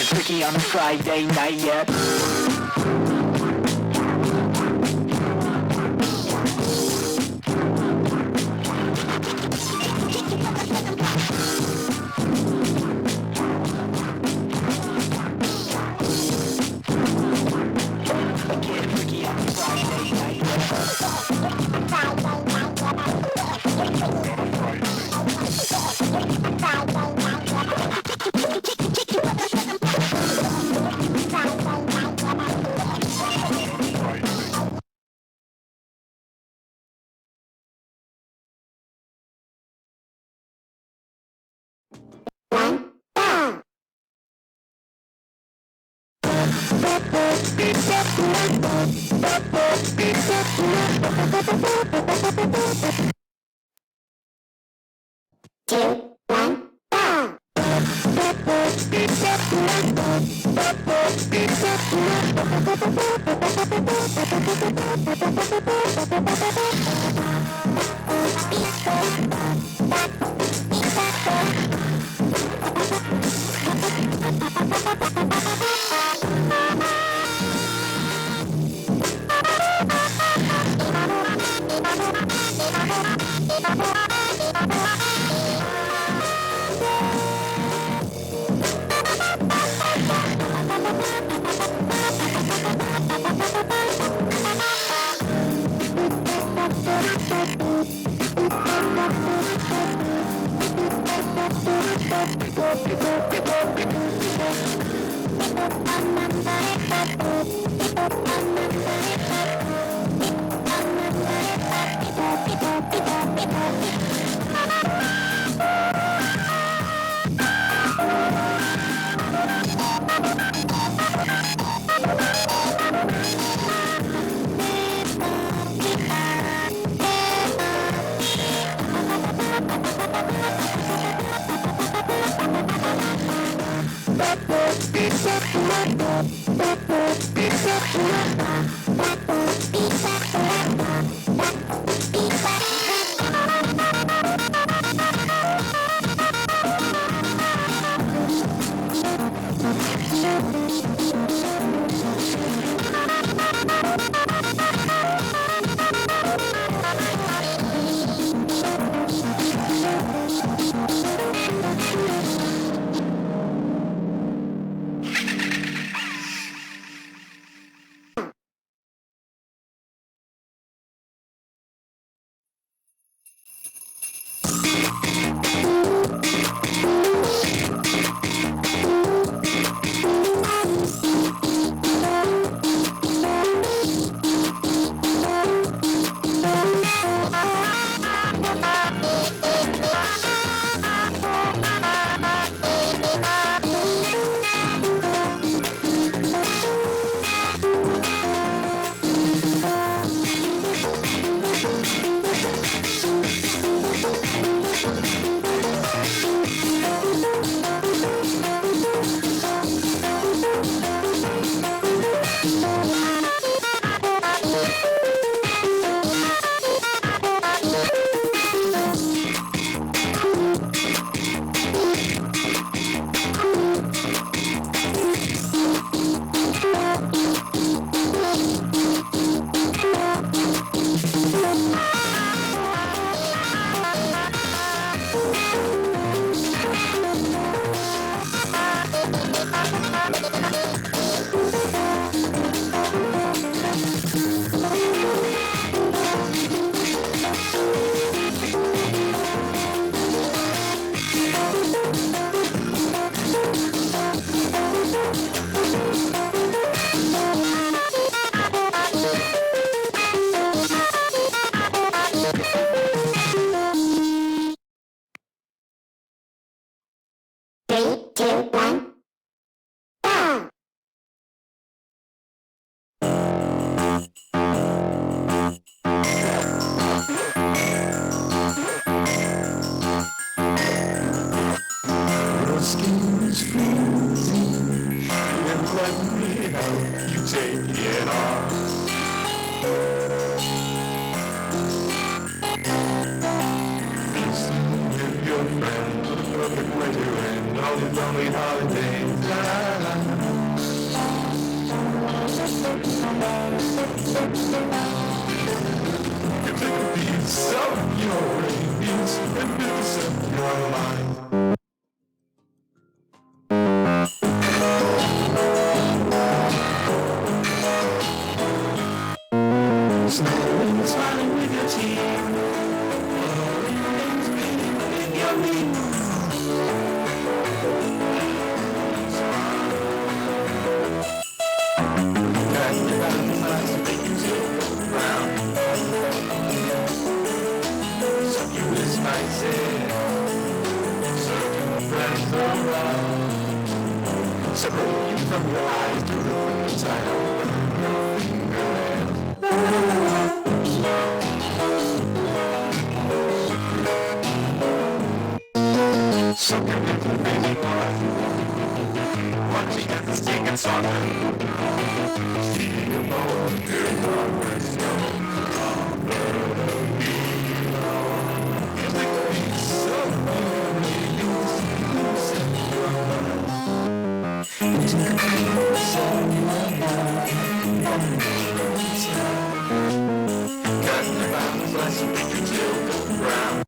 freaky on a Friday night, yeah. Your friend, perfect way to end all your lonely holidays. La, la, la. You take a piece of your brains and piece of your mind. Smiling, smiling with your teeth. In your knees. Got your eyes to make you tilt around. So you is spicy. Circle friends around. Separate you from your eyes to the inside of your fingernails. Something with the crazy heart. Watching as the stick and soften. Feeding a bone, good progress, no longer to be alone. You take a piece of me, you set your mind. You take a piece of my mind. Got the bounds, let's make you till the ground.